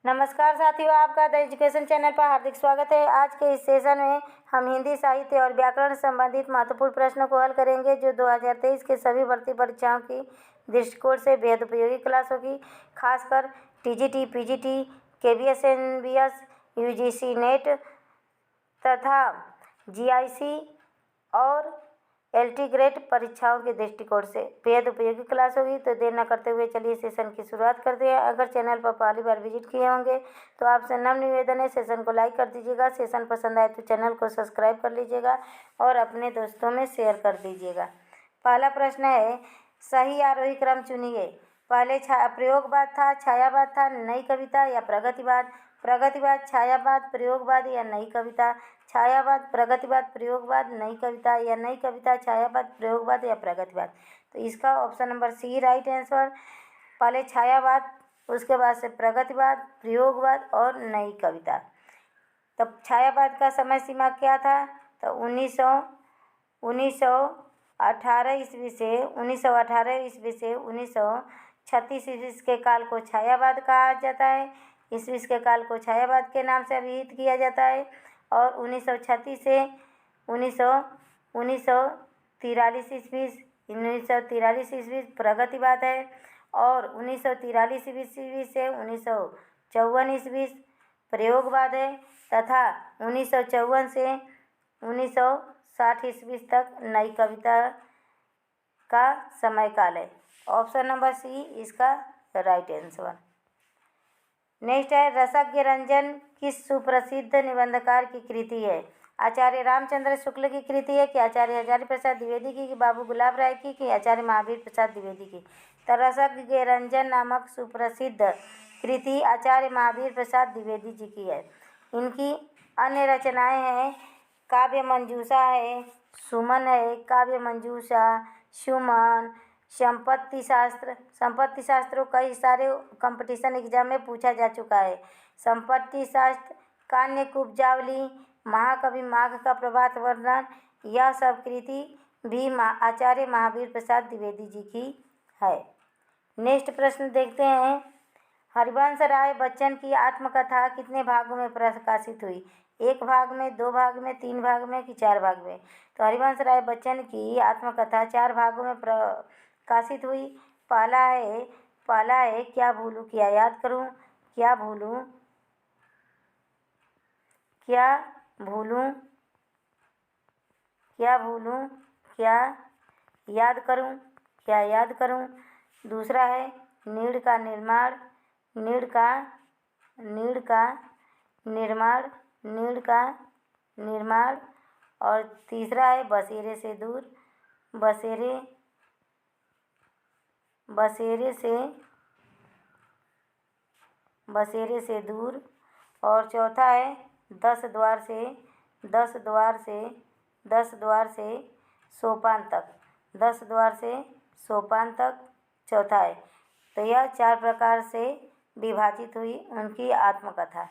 नमस्कार साथियों, आपका द एजुकेशन चैनल पर हार्दिक स्वागत है। आज के इस सेशन में हम हिंदी साहित्य और व्याकरण संबंधित महत्वपूर्ण प्रश्नों को हल करेंगे, जो 2023 के सभी भर्ती परीक्षाओं की दृष्टिकोण से बेहद उपयोगी क्लास होगी। खासकर TGT, PGT, KBS, NBS, UGC net तथा जीआईसी और एलटी ग्रेड परीक्षाओं के दृष्टिकोण से बेहद उपयोगी क्लास होगी। तो देर न करते हुए चलिए सेशन की शुरुआत करते हैं। अगर चैनल पर पहली बार विजिट किए होंगे तो आपसे नम्र निवेदन है, सेशन को लाइक कर दीजिएगा। सेशन पसंद आए तो चैनल को सब्सक्राइब कर लीजिएगा और अपने दोस्तों में शेयर कर दीजिएगा। पहला प्रश्न है, सही आरोही क्रम चुनिए। पहले प्रयोगवाद था, छायावाद था, नई कविता या प्रगतिवाद। प्रगतिवाद, छायावाद, प्रयोगवाद या नई कविता। छायावाद, प्रगतिवाद, प्रयोगवाद, नई कविता या नई कविता, छायावाद, प्रयोगवाद या प्रगतिवाद। तो इसका option number C right answer. पहले छायावाद, उसके बाद से प्रगतिवाद, प्रयोगवाद और नई कविता। तब छायावाद का समय सीमा क्या था? तो 1918 ईस्वी से 1936 ईस्वी के काल को छायावाद कहा जाता है। ईस्वी के काल को छायावाद के नाम से अभिहित किया जाता है। और 1936 से 1943 ईस्वी प्रगतिवाद है। और 1943 ईस्वी से 1954 ईस्वी प्रयोगवाद है तथा 1954 से 1960 ईस्वी तक नई कविता का समय काल है। ऑप्शन नंबर सी इसका राइट आंसर। नेक्स्ट है, रसज्ञ रंजन किस सुप्रसिद्ध निबंधकार की कृति है? आचार्य रामचंद्र शुक्ल की कृति है कि आचार्य हजारी प्रसाद द्विवेदी की, कि बाबू गुलाब राय की, कि आचार्य महावीर प्रसाद द्विवेदी की? तो रसज्ञ रंजन नामक सुप्रसिद्ध कृति आचार्य महावीर प्रसाद द्विवेदी जी की है। इनकी अन्य रचनाएं हैं, काव्य मंजूषा है, सुमन है, काव्य मंजूषा, सुमन, संपत्ति शास्त्र कई सारे कंपटीशन एग्जाम में पूछा जा चुका है। संपत्ति शास्त्र, कान्य कुब्जावली, महाकवि माघ का प्रभात वर्णन, यह सब कृति भी आचार्य महावीर प्रसाद द्विवेदी जी की है। नेक्स्ट प्रश्न देखते हैं, हरिवंश राय बच्चन की आत्मकथा कितने भागों में प्रकाशित हुई? एक भाग में, दो भाग में, तीन भाग में कि चार भाग में? तो हरिवंश राय बच्चन की आत्मकथा चार भागों में प्रकाशित हुई। पहला है क्या भूलूं क्या याद करूं, क्या भूलूं क्या भूलूं क्या भूलूं क्या याद करूं, क्या याद करूं। दूसरा है नीड़ का निर्माण, नीड़ का निर्माण। और तीसरा है बसेरे से दूर, बसेरे से दूर। और चौथा है 10 द्वार से सोपान तक, 10 द्वार से सोपान तक चौथा है। तो यह चार प्रकार से विभाजित हुई उनकी आत्मकथा।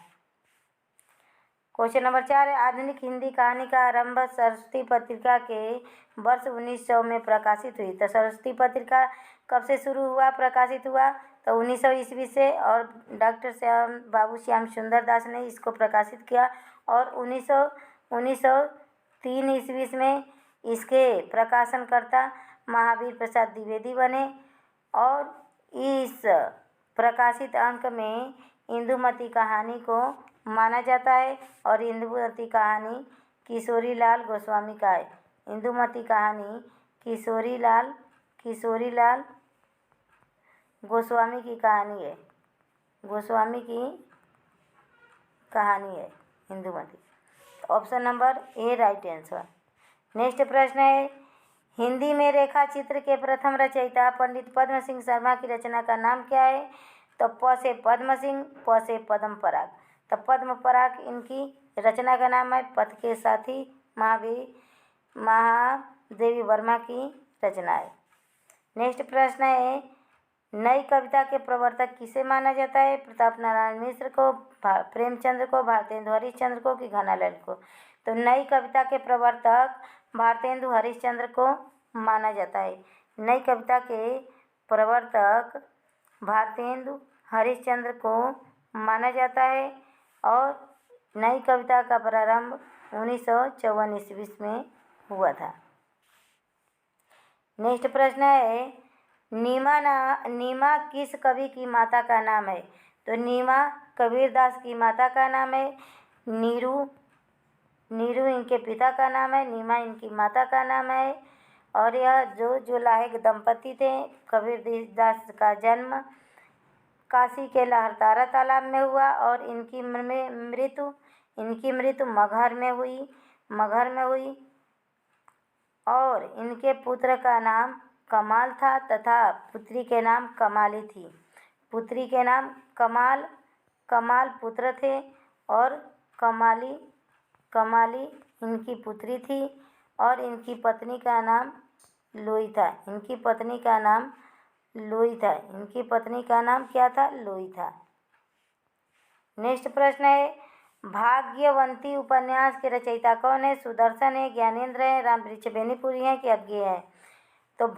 क्वेश्चन नंबर 4 है, आधुनिक हिंदी कहानी का आरंभ सरस्वती पत्रिका के वर्ष 1900 में प्रकाशित हुई। तो सरस्वती पत्रिका कब से शुरू हुआ, प्रकाशित हुआ? तो 1900 ईस्वी से, और डॉक्टर बाबू श्याम सुंदर दास ने इसको प्रकाशित किया। और 1903 ईस्वी में इसके प्रकाशनकर्ता महावीर प्रसाद द्विवेदी बने। और इस प्रकाशित अंक में इंदुमती कहानी को माना जाता है। और इंदुमती कहानी किशोरीलाल गोस्वामी का है। इंदुमती कहानी किशोरीलाल गोस्वामी की कहानी है Indumati. Option number A right answer. Next प्रश्न है, हिंदी में रेखा चित्र के प्रथम रचयिता पंडित पद्म सिंह शर्मा की रचना का नाम क्या है? तो प से पद्म सिंह, प से पद्म पराग। तो पद्म पराग इनकी रचना का नाम है। पथ के साथी महादेवी वर्मा की रचना है। नेक्स्ट प्रश्न है, नई कविता के प्रवर्तक किसे माना जाता है? प्रताप नारायण मिश्र को, प्रेमचंद्र को, भारतेंदु हरिश्चंद्र को कि घनालाल को? तो नई कविता के प्रवर्तक भारतेंदु हरिश्चंद्र को माना जाता है। नई कविता के प्रवर्तक भारतेंदु हरिश्चंद्र को माना जाता है और नई कविता का प्रारंभ 1954 ईस्वी में हुआ था। नेक्स्ट प्रश्न है, नीमा किस कवि की माता का नाम है? तो नीमा कबीरदास की माता का नाम है। नीरू इनके पिता का नाम है, नीमा इनकी माता का नाम है। और यह जो लायक दंपति थे, कबीरदास का जन्म काशी के लहरतारा तालाब में हुआ और इनकी मृत्यु मगहर में हुई और इनके पुत्र का नाम कमाल था तथा पुत्री के नाम कमाली थी। पुत्री के नाम कमाल पुत्र थे और कमाली इनकी पुत्री थी और इनकी पत्नी का नाम लोई था। इनकी पत्नी का नाम क्या था? लोई था। नेक्स्ट प्रश्न है, भाग्यवंती उपन्यास के रचयिता कौन है? सुदर्शन है, ज्ञानेंद्र है, रामवृक्ष बेनीपुरी है कि अज्ञेय है? तो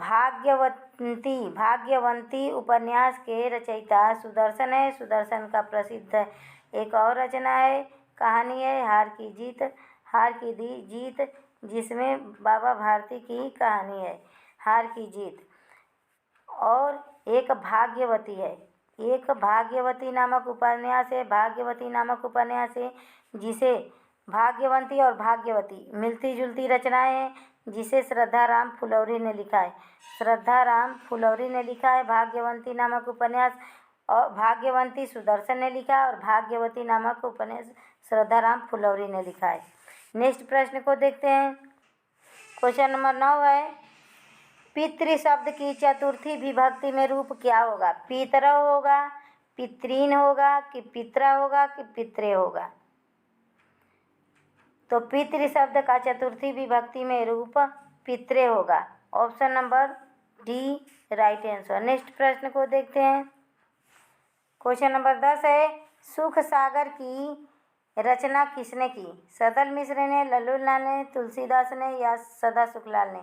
भाग्यवंती उपन्यास के रचयिता सुदर्शन है। सुदर्शन का प्रसिद्ध एक और रचना है, कहानी है हार की जीत, जिसमें बाबा भारती की कहानी है हार की जीत। और एक भाग्यवती नामक उपन्यास है जिसे भाग्यवंती और भाग्यवती मिलती जुलती रचनाएं हैं, जिसे श्रद्धा राम फुलौरी ने लिखा है भाग्यवंती नामक उपन्यास। और भाग्यवंती सुदर्शन ने लिखा और भाग्यवती नामक उपन्यास श्रद्धा राम फुलौरी ने लिखा है। नेक्स्ट प्रश्न को देखते हैं। क्वेश्चन नंबर 9 है, पितृ शब्द की चतुर्थी विभक्ति में रूप क्या होगा? पितरौ होगा, पितृन होगा कि पितरा होगा कि पितरे होगा? तो पितृ शब्द का चतुर्थी विभक्ति में रूप पितरे होगा। Option number D right answer. Next प्रश्न को देखते हैं। क्वेश्चन नंबर 10 है, सुख सागर की रचना किसने की? सदल मिश्र ने, लल्लूलाल ने, तुलसीदास ने या सदा सुखलाल ने?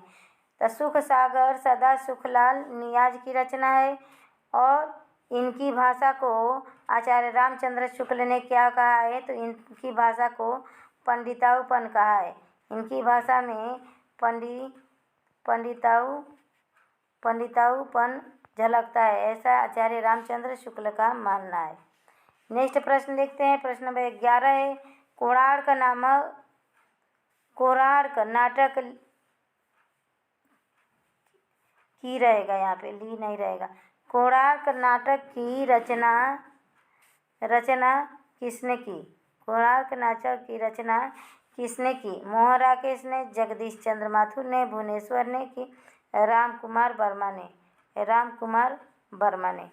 तो सुख सागर सदा सुखलाल नियाज की रचना है और इनकी भाषा को आचार्य रामचंद्र शुक्ल ने क्या कहा है? तो इनकी भाषा को पंडिताऊपन कहा है। इनकी भाषा में पंडिताऊपन झलकता है, ऐसा आचार्य रामचंद्र शुक्ल का मानना है। नेक्स्ट प्रश्न देखते हैं। प्रश्न नंबर 11 है, कोणार्क नाटक की रहेगा, यहाँ पे ली नहीं रहेगा। कोणार्क नाटक की रचना किसने की? कोणार्क नाटक की रचना किसने की? मोहन राकेश ने, जगदीश चंद्र माथुर ने, भुवनेश्वर ने कि राम कुमार वर्मा ने?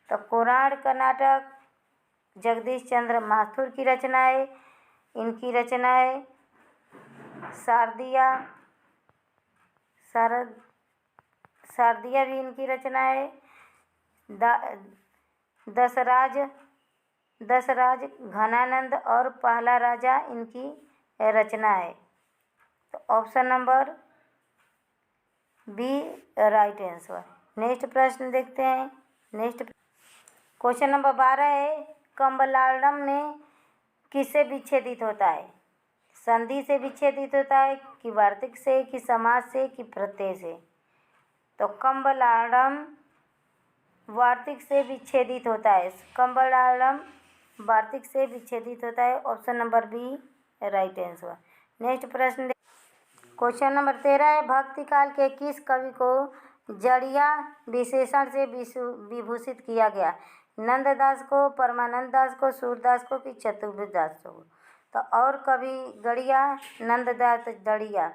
तो कोणार्क नाटक जगदीश चंद्र माथुर की रचना है। इनकी रचना है शारदिया भी इनकी रचना है। दशराज घनानंद और पहला राजा इनकी रचना है। तो option number B right answer. Next प्रश्न देखते हैं। नेक्स्ट क्वेश्चन नंबर 12 है, कम्बलालम ने किससे विच्छेदित होता है? संधि से विच्छेदित होता है कि वार्तिक से कि समास से कि प्रत्यय से? तो कम्बलालम वार्तिक से विच्छेदित होता है। कम्बलालम वार्तिक से विच्छेदित होता है। Option number B right answer. Next प्रश्न क्वेश्चन नंबर 13 है, भक्ति काल के किस कवि को जड़िया विशेषण से विभूषित किया गया? नंददास को, परमानंद दास को, सूरदास को कि चतुर्दास को? तो और कवि गड़िया नंददास जड़िया,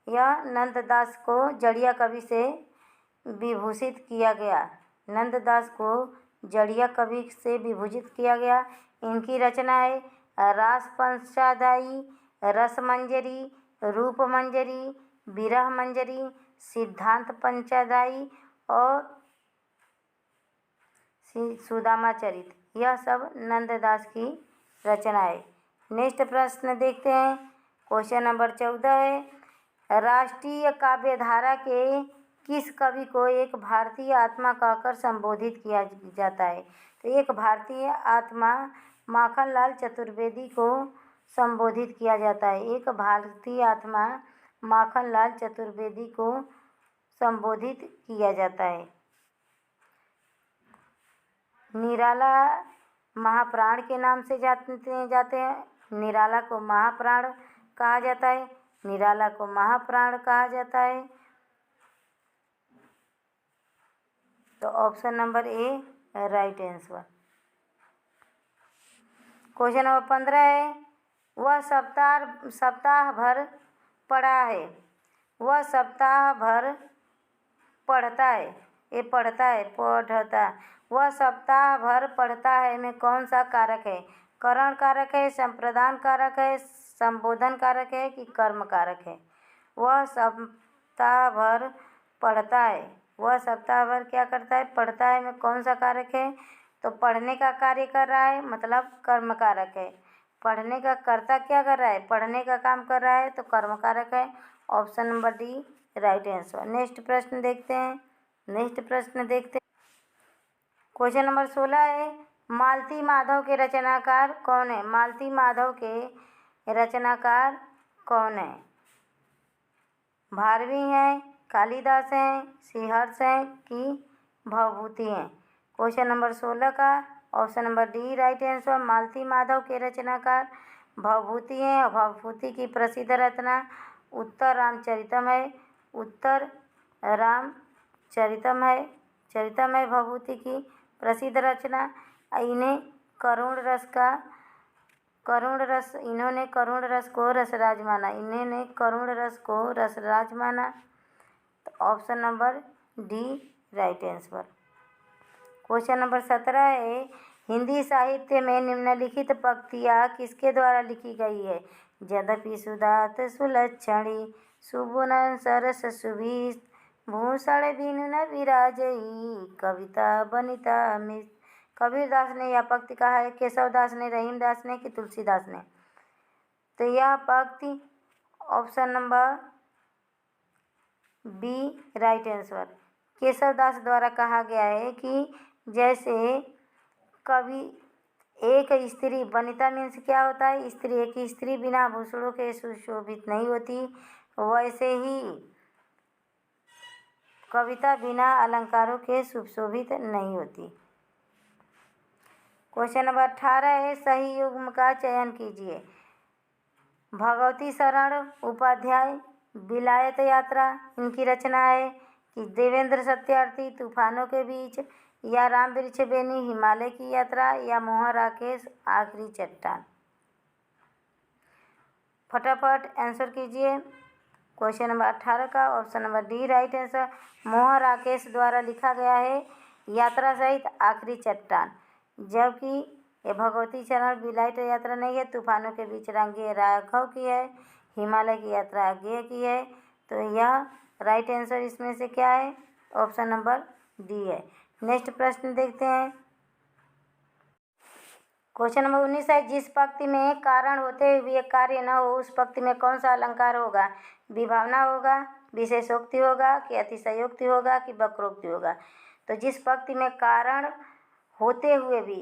यह नंददास को जड़िया कवि से विभूषित किया गया। नंददास को जड़िया कवि से विभूषित किया गया। इनकी रचना है रास पंचाध्यायी, रस मंजरी, रूप मंजरी, विरह मंजरी, सिद्धांत पंचाध्यायी और सुदामा चरित। यह सब नंददास की रचना है। नेक्स्ट प्रश्न देखते हैं। क्वेश्चन नंबर 14 है, राष्ट्रीय काव्यधारा के किस कवि को एक भारतीय आत्मा कहकर संबोधित किया जाता है? तो एक भारतीय आत्मा माखनलाल चतुर्वेदी को संबोधित किया जाता है। एक भारतीय आत्मा माखनलाल चतुर्वेदी को संबोधित किया जाता है। निराला महाप्राण के नाम से जाते हैं। निराला को महाप्राण कहा जाता है। निराला को महाप्राण कहा जाता है। तो option number A right answer. Question number 15 है, वह सप्ताह भर पढ़ा है। वह सप्ताह भर पढ़ता है। ये पढ़ता है, पढ़ता। वह सप्ताह भर पढ़ता है में कौन सा कारक है? करण कारक है, संप्रदान कारक है, संबोधन कारक है कि कर्म कारक है? वह सप्ताह भर पढ़ता है। वह सप्ताह भर क्या करता है? पढ़ता है में कौन सा कारक है? तो पढ़ने का कार्य कर रहा है, मतलब कर्म कारक है। पढ़ने का कर्ता क्या कर रहा है? पढ़ने का काम कर रहा है, तो कर्म कारक है। Option number D right answer. Next प्रश्न देखते हैं। क्वेश्चन नंबर 16 है, मालती माधव के रचनाकार कौन है? मालती माधव के रचनाकार कौन है? भारवी हैं, कालिदास हैं, श्रीहर्ष हैं कि भवभूति हैं? क्वेश्चन नंबर 16 का option number D right answer. Malati Madhav के रचनाकार भवभूति हैं और भवभूति की प्रसिद्ध रचना उत्तर रामचरितम है। उत्तर रामचरितम है। चरितम है भवभूति की प्रसिद्ध रचना। इन्हें करुण रस को रसराज माना। इन्होंने करुण रस को रसराज माना। तो option number D right answer. Question number 17 है, हिंदी साहित्य में निम्नलिखित पंक्तियाँ किसके द्वारा लिखी गई है? यद्यपि सुधात सुलक्षणी सुबुन सरस सुभीष भूषण बिनु न विराजई कविता बनिता मित। कबीरदास ने यह पंक्ति कहा है, केशवदास ने, रहीमदास ने कि तुलसीदास ने? तो यह पंक्ति option number B right answer. Keshavdas द्वारा कहा गया है कि जैसे कवि एक स्त्री, वनिता मीन्स क्या होता है? स्त्री। एक स्त्री बिना आभूषणों के सुशोभित नहीं होती, वैसे ही कविता बिना अलंकारों के सुशोभित नहीं होती। क्वेश्चन नंबर 18 है, सही युग्म का चयन कीजिए। भगवती शरण उपाध्याय विलायत यात्रा इनकी रचना है कि देवेंद्र सत्यार्थी तूफानों के बीच, या राम वृक्ष बेनी हिमालय की यात्रा, या मोहन राकेश आखिरी चट्टान? फटाफट आंसर कीजिए। क्वेश्चन नंबर 18 का option number D right answer. Mohan Rakesh द्वारा लिखा गया है यात्रा सहित आखिरी चट्टान, जबकि ये भगवती चरण विलायत यात्रा नहीं है। तूफानों के बीच रांगे राघव की है, हिमालय की यात्रा अज्ञेय की है। तो यह राइट आंसर इसमें से क्या है? ऑप्शन नंबर डी है। नेक्स्ट प्रश्न देखते हैं। क्वेश्चन नंबर 19 है, जिस पंक्ति में कारण होते हुए कार्य न हो उस पंक्ति में कौन सा अलंकार होगा? विभावना होगा, विशेषोक्ति होगा कि अतिशयोक्ति होगा कि वक्रोक्ति होगा? तो जिस पंक्ति में कारण होते हुए भी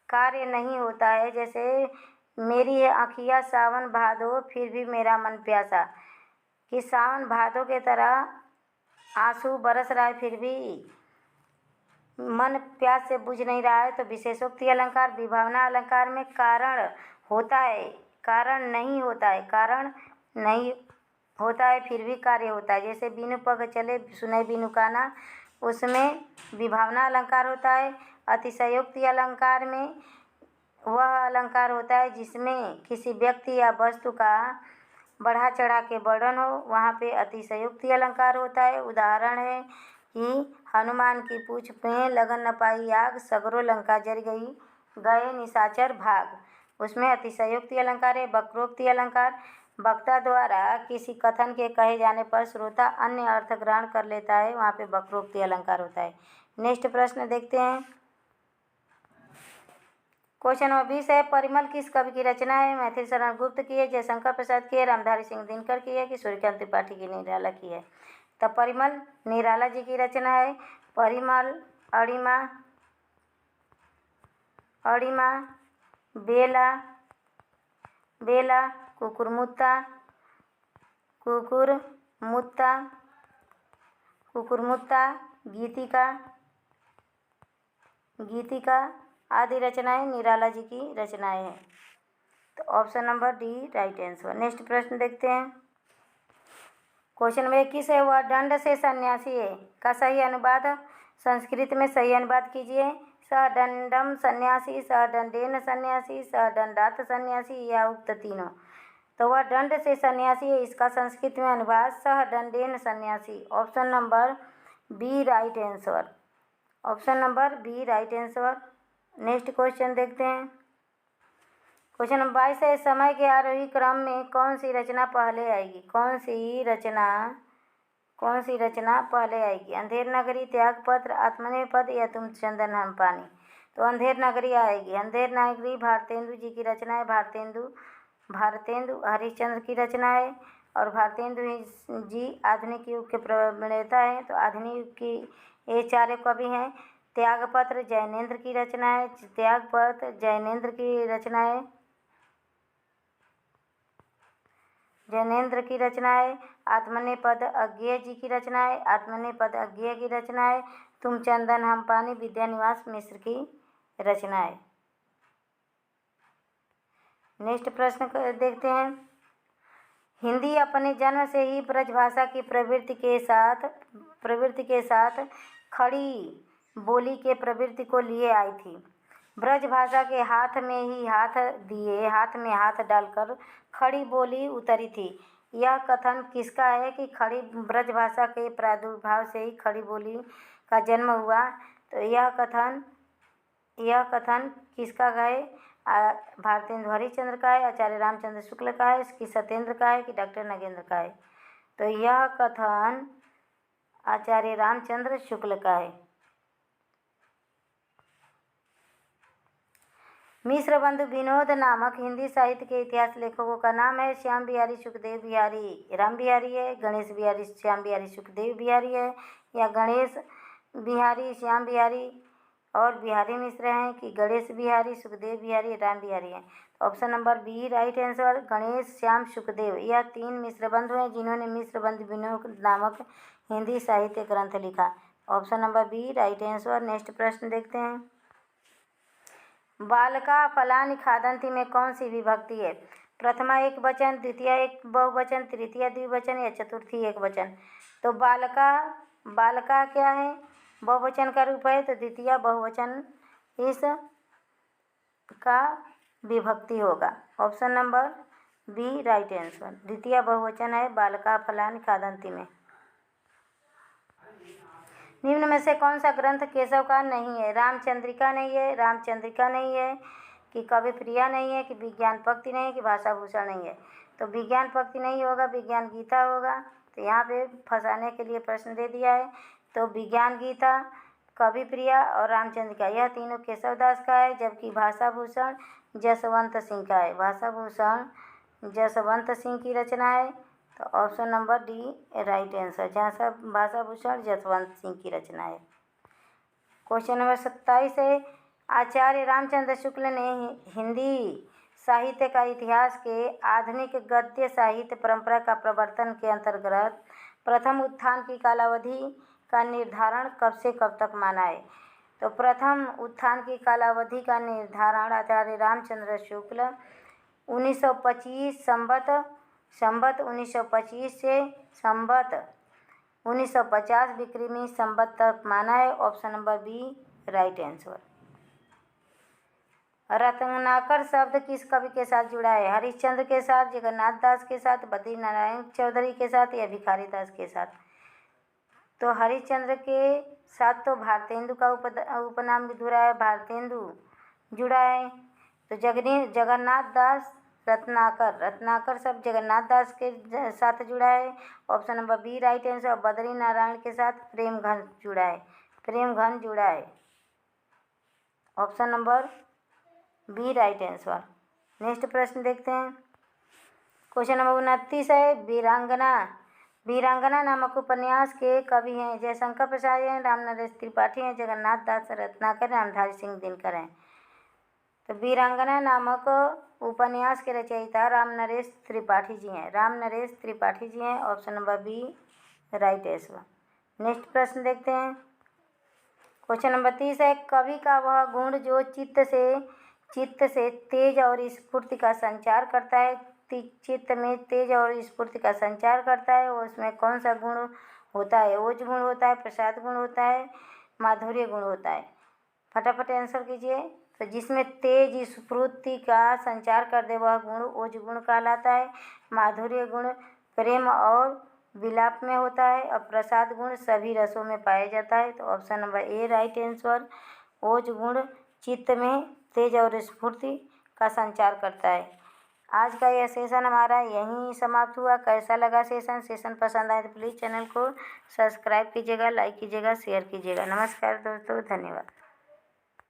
कार्य नहीं होता है, जैसे मेरी है आँखियाँ सावन भादो फिर भी मेरा मन प्यासा, कि सावन भादो के तरह आंसू बरस रहा है फिर भी मन प्यास से बुझ नहीं रहा है, तो विशेषोक्ति अलंकार। विभावना अलंकार में कारण होता है, कारण नहीं होता है, कारण नहीं होता है फिर भी कार्य होता है। जैसे बिनु पग चले सुनय बिनु काना, उसमें विभावना अलंकार होता है। अतिशयोक्ति अलंकार में वह अलंकार होता है जिसमें किसी व्यक्ति या वस्तु का बढ़ा चढ़ा के वर्णन हो, वहाँ पे अतिशयोक्ति अलंकार होता है। उदाहरण है कि हनुमान की पूँछ में लगन न पाई आग, सगरो लंका जल गई, गए निशाचर भाग, उसमें अतिशयोक्ति अलंकार है। वक्रोक्ति अलंकार, वक्ता द्वारा किसी कथन के कहे जाने पर श्रोता अन्य अर्थ ग्रहण कर लेता है, वहाँ पे वक्रोक्ति अलंकार होता है। नेक्स्ट प्रश्न देखते हैं। क्वेश्चन नंबर 20 है, परिमल किस कवि की रचना है? मैथिली शरण गुप्त की है, जयशंकर प्रसाद की है, रामधारी सिंह दिनकर की है कि सूर्यकांत त्रिपाठी की निराला की है? तो परिमल निराला जी की रचना है। परिमल, अणिमा, अणिमा, बेला, बेला, कुकुरमुत्ता, कुकुरमुत्ता, कुकुरमुत्ता, गीतिका, गीतिका आदि रचनाएं निराला जी की रचनाएं हैं। तो option number D right answer. Next प्रश्न देखते हैं। क्वेश्चन नंबर 21 है, वह दंड से सन्यासी है का सही अनुवाद संस्कृत में सही अनुवाद कीजिए। सह दंडम सन्यासी, सह दंडेन सन्यासी, सह दंडात सन्यासी या उक्त तीनों। तो वह दंड से सन्यासी है, इसका संस्कृत में अनुवाद सह दंडेन सन्यासी। Option number B right answer. Option number B right answer. Next question देखते हैं। क्वेश्चन नंबर 22 है, समय के आरोही क्रम में कौन सी रचना पहले आएगी। कौन सी रचना पहले आएगी। अंधेर नगरी, त्यागपत्र, आत्मनेय पद या तुम चंदन हम पानी। तो अंधेर नगरी आएगी। अंधेर नगरी भारतेंदु जी की रचना है। भारतेंदु हरिश्चंद्र की रचना है और भारतेंदु जी आधुनिक युग के प्रणेता हैं। तो आधुनिक युग की ये चार कवि हैं। त्यागपत्र जैनेन्द्र की रचना है। त्यागपत्र जैनेन्द्र की रचना है। जैनेन्द्र की रचना है। आत्मनेय पद अज्ञेय जी की रचना है। आत्मनेय पद अज्ञेय की रचना है। तुम चंदन हम पानी विद्यानिवास मिश्र की रचना है। नेक्स्ट प्रश्न देखते हैं। हिंदी अपने जन्म से ही ब्रजभाषा की प्रवृत्ति के साथ खड़ी बोली के प्रवृत्ति को लिए आई थी। ब्रजभाषा के हाथ में हाथ डालकर खड़ी बोली उतरी थी। यह कथन किसका है कि खड़ी ब्रजभाषा के प्रादुर्भाव से ही खड़ी बोली का जन्म हुआ। तो यह कथन किसका है। भारतेंदु हरिश्चंद्र का है, आचार्य रामचंद्र शुक्ल का है, कि सत्येंद्र का है, कि डॉक्टर नगेंद्र का है। तो यह कथन आचार्य रामचंद्र शुक्ल का है। मिश्र बंधु विनोद नामक हिंदी साहित्य के इतिहास लेखकों का नाम है। श्याम बिहारी सुखदेव बिहारी राम बिहारी है, गणेश बिहारी श्याम बिहारी सुखदेव बिहारी है, या गणेश बिहारी श्याम बिहारी और बिहारी मिश्र हैं, कि गणेश बिहारी सुखदेव बिहारी राम बिहारी हैं। Option number B right answer. Ganesh Shyam Sukhdev यह तीन मिश्र बंधु हैं जिन्होंने मिश्र बंधु विनोद नामक हिंदी साहित्य ग्रंथ लिखा। Option number B right answer. Next प्रश्न देखते हैं। बालका फलानि खादन्ति में कौन सी विभक्ति है। प्रथमा एक वचन, द्वितीय एक बहुवचन, तृतीय द्विवचन या चतुर्थी एक वचन। तो बालका क्या है, बहुवचन का रूप है। तो द्वितीय बहुवचन इस का विभक्ति होगा। Option number B right answer. द्वितीय बहुवचन है बालका फलानि खादन्ति में। निम्न में से कौन सा ग्रंथ केशव का नहीं है। रामचंद्रिका नहीं है, कि कवि प्रिया नहीं है, कि विज्ञान पक्ति नहीं है, कि भाषा भूषण नहीं है। तो विज्ञान पक्ति नहीं होगा, विज्ञान गीता होगा। तो यहाँ पे फंसाने के लिए प्रश्न दे दिया है। तो विज्ञान गीता, कवि प्रिया और रामचंद्रिका यह तीनों केशव दास का है, जबकि भाषा भूषण जसवंत सिंह का है। भाषा भूषण जसवंत सिंह की रचना है। तो option number D right answer, जहाँ सब भाषा भूषण जसवंत सिंह की रचना है। क्वेश्चन नंबर 27 है, आचार्य रामचंद्र शुक्ल ने हिंदी साहित्य का इतिहास के आधुनिक गद्य साहित्य परंपरा का प्रवर्तन के अंतर्गत प्रथम उत्थान की कालावधि का निर्धारण कब से कब तक माना है। तो प्रथम उत्थान की कालावधि का निर्धारण आचार्य रामचंद्र शुक्ल 1925 संवत 1925 से संवत 1950 विक्रमी संवत तक माना है। Option number B right answer. Ratnakar शब्द किस कवि के साथ जुड़ा है। हरिश्चंद्र के साथ, जगन्नाथ दास के साथ, बद्री नारायण चौधरी के साथ या भिखारी दास के साथ। तो हरिश्चंद्र के साथ तो भारतेंदु का उपनाम भी जुड़ा है, भारतेंदु जुड़ा है। तो जगन्नाथ दास रत्नाकर शब्द जगन्नाथ दास के साथ जुड़ा है। Option number B right answer. और बद्री नारायण के साथ प्रेमघन जुड़ा है। Option number B right answer. Next प्रश्न देखते हैं। क्वेश्चन नंबर 29 है, वीरांगना नामक उपन्यास के कवि हैं जयशंकर प्रसाद हैं, रामनरेश त्रिपाठी हैं, जगन्नाथ दास रत्नाकर, रामधारी सिंह दिनकर हैं। तो वीरांगना नामक उपन्यास के रचयिता रामनरेश त्रिपाठी जी हैं। रामनरेश त्रिपाठी जी हैं। Option number B right answer. Next प्रश्न देखते हैं। क्वेश्चन नंबर 30 है, कवि का वह गुण जो चित्त से तेज और स्फूर्ति का संचार करता है। चित्त में तेज और स्फूर्ति का संचार करता है, उसमें कौन सा गुण होता है? ओज गुण होता है, प्रसाद गुण होता है, माधुर्य गुण होता है? फटाफट आंसर कीजिए। तो जिसमें तेज स्फूर्ति का संचार कर दे वह गुण ओज गुण कहलाता है। माधुर्य गुण प्रेम और विलाप में होता है और प्रसाद गुण सभी रसों में पाया जाता है। तो option number A right answer. ओज गुण चित्त में तेज और स्फूर्ति का संचार करता है। आज का यह सेशन हमारा यहीं समाप्त हुआ। कैसा लगा सेशन पसंद आए तो प्लीज़ चैनल को सब्सक्राइब कीजिएगा, लाइक कीजिएगा, शेयर कीजिएगा। नमस्कार दोस्तों, धन्यवाद।